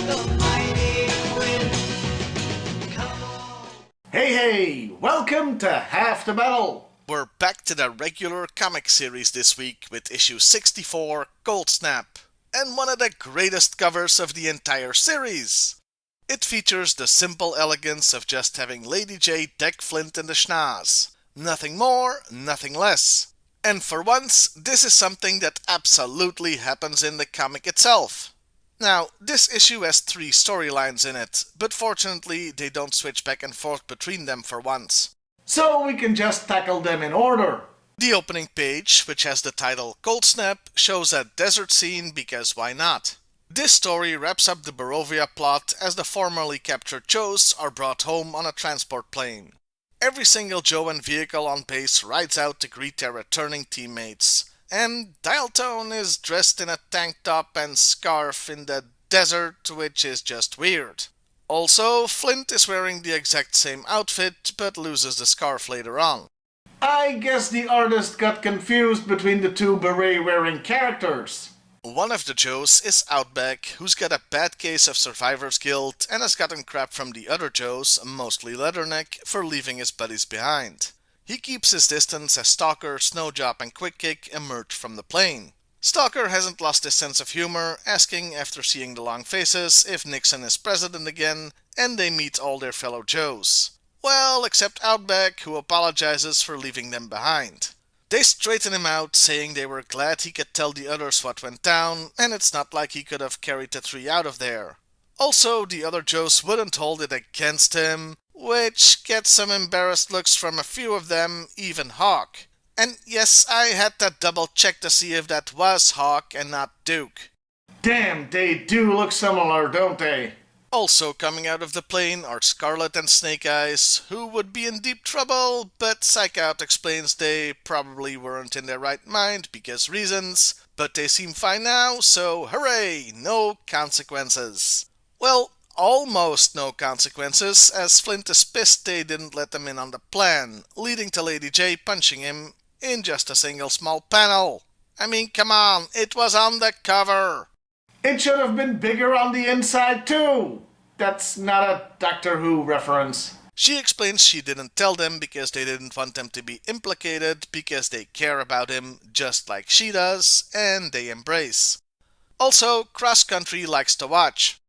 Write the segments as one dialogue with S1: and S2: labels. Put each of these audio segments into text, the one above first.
S1: the mighty wind. Come on.
S2: Hey, welcome to Half the Battle.
S3: We're back to the regular comic series this week with issue 64, Cold Snap, and one of the greatest covers of the entire series. It features the simple elegance of just having Lady J deck Flint in the schnoz. Nothing more, nothing less. And for once, this is something that absolutely happens in the comic itself. Now, this issue has 3 storylines in it, but fortunately they don't switch back and forth between them for once.
S2: So we can just tackle them in order.
S3: The opening page, which has the title Cold Snap, shows a desert scene because why not? This story wraps up the Barovia plot as the formerly captured Joes are brought home on a transport plane. Every single Joe and vehicle on base rides out to greet their returning teammates, and Dial Tone is dressed in a tank top and scarf in the desert, which is just weird. Also, Flint is wearing the exact same outfit, but loses the scarf later on.
S2: I guess the artist got confused between the 2 beret-wearing characters.
S3: One of the Joes is Outback, who's got a bad case of survivor's guilt and has gotten crap from the other Joes, mostly Leatherneck, for leaving his buddies behind. He keeps his distance as Stalker, Snowjob and Quick Kick emerge from the plane. Stalker hasn't lost his sense of humor, asking after seeing the long faces if Nixon is president again, and they meet all their fellow Joes. Well, except Outback, who apologizes for leaving them behind. They straighten him out, saying they were glad he could tell the others what went down, and it's not like he could have carried the 3 out of there. Also, the other Joes wouldn't hold it against him, which gets some embarrassed looks from a few of them, even Hawk. And yes, I had to double check to see if that was Hawk and not Duke.
S2: Damn, they do look similar, don't they?
S3: Also coming out of the plane are Scarlet and Snake Eyes, who would be in deep trouble, but Psych Out explains they probably weren't in their right mind because reasons, but they seem fine now, so hooray, no consequences. Well, almost no consequences, as Flint is pissed they didn't let them in on the plan, leading to Lady J punching him in just a single small panel. I mean, come on, it was on the cover.
S2: It should have been bigger on the inside too. That's not a Doctor Who reference.
S3: She explains she didn't tell them because they didn't want them to be implicated because they care about him just like she does, and they embrace. Also, Cross Country likes to watch.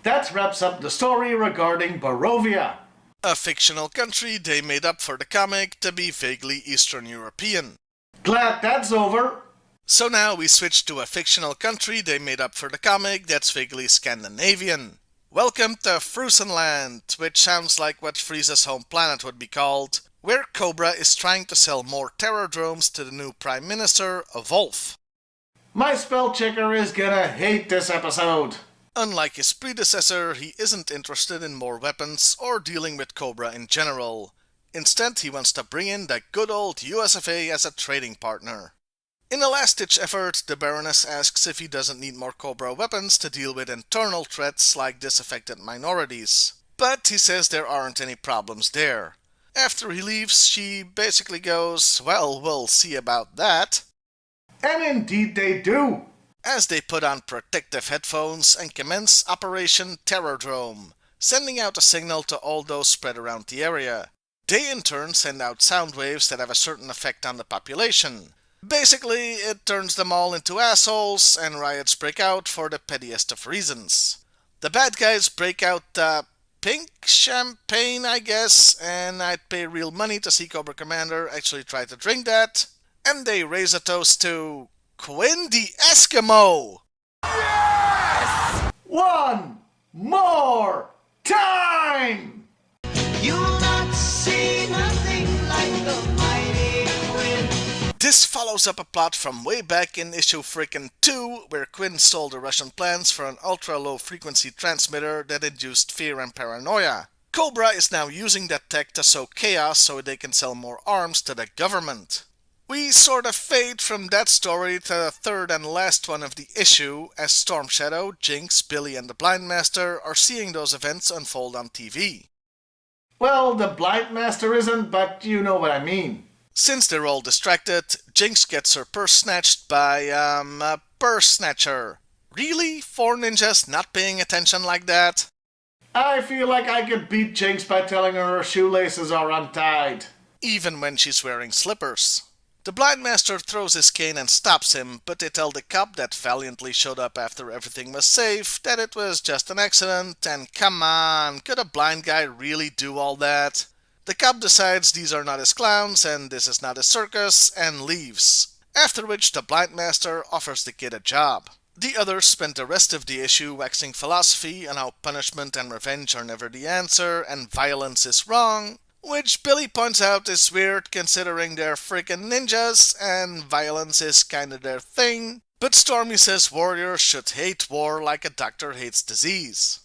S2: That wraps up the story regarding Barovia.
S3: A fictional country they made up for the comic to be vaguely Eastern European.
S2: Glad that's over.
S3: So now we switch to a fictional country they made up for the comic that's vaguely Scandinavian. Welcome to Frusenland, which sounds like what Frieza's home planet would be called, where Cobra is trying to sell more terror drones to the new Prime Minister, Wolf.
S2: My spell checker is gonna hate this episode.
S3: Unlike his predecessor, he isn't interested in more weapons or dealing with Cobra in general. Instead, he wants to bring in the good old USFA as a trading partner. In a last-ditch effort, the Baroness asks if he doesn't need more Cobra weapons to deal with internal threats like disaffected minorities. But he says there aren't any problems there. After he leaves, she basically goes, well, we'll see about that.
S2: And indeed they do.
S3: As they put on protective headphones and commence Operation Terrordrome, sending out a signal to all those spread around the area. They in turn send out sound waves that have a certain effect on the population. Basically, it turns them all into assholes, and riots break out for the pettiest of reasons. The bad guys break out pink champagne, I guess, and I'd pay real money to see Cobra Commander actually try to drink that. And they raise a toast to Quinn the Eskimo!
S2: One more time!
S1: You'll not see nothing like the mighty wind.
S3: This follows up a plot from way back in issue frickin' 2, where Quinn stole the Russian plans for an ultra-low frequency transmitter that induced fear and paranoia. Cobra is now using that tech to sow chaos so they can sell more arms to the government. We sort of fade from that story to the third and last one of the issue, as Storm Shadow, Jinx, Billy and the Blind Master are seeing those events unfold on TV.
S2: Well, the Blind Master isn't, but you know what I mean.
S3: Since they're all distracted, Jinx gets her purse snatched by, a purse snatcher. Really? 4 ninjas not paying attention like that?
S2: I feel like I could beat Jinx by telling her shoelaces are untied.
S3: Even when she's wearing slippers. The blind master throws his cane and stops him, but they tell the cop that valiantly showed up after everything was safe that it was just an accident, and come on, could a blind guy really do all that? The cop decides these are not his clowns and this is not his circus and leaves. After which the blind master offers the kid a job. The others spend the rest of the issue waxing philosophy on how punishment and revenge are never the answer and violence is wrong, which Billy points out is weird considering they're freaking ninjas and violence is kinda their thing, but Stormy says warriors should hate war like a doctor hates disease.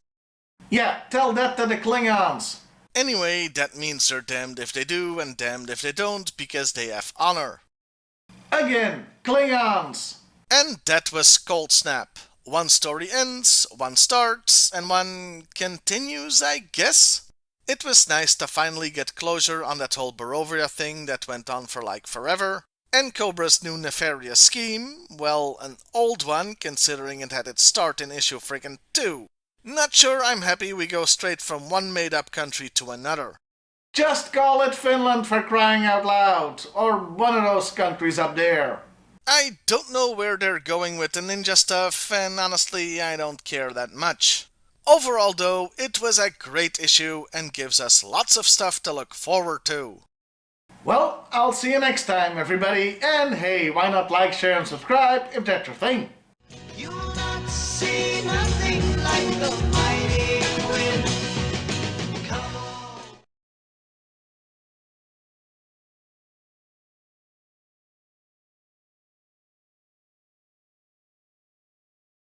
S2: Yeah, tell that to the Klingons.
S3: Anyway, that means they're damned if they do and damned if they don't because they have honor.
S2: Again, Klingons.
S3: And that was Cold Snap. One story ends, one starts, and one continues, I guess? It was nice to finally get closure on that whole Barovia thing that went on for like forever. And Cobra's new nefarious scheme, well, an old one considering it had its start in issue friggin' 2. Not sure I'm happy we go straight from one made-up country to another.
S2: Just call it Finland for crying out loud, or one of those countries up there.
S3: I don't know where they're going with the ninja stuff, and honestly, I don't care that much. Overall though, it was a great issue and gives us lots of stuff to look forward to.
S2: Well, I'll see you next time, everybody, and hey, why not like, share, and subscribe if that's your thing?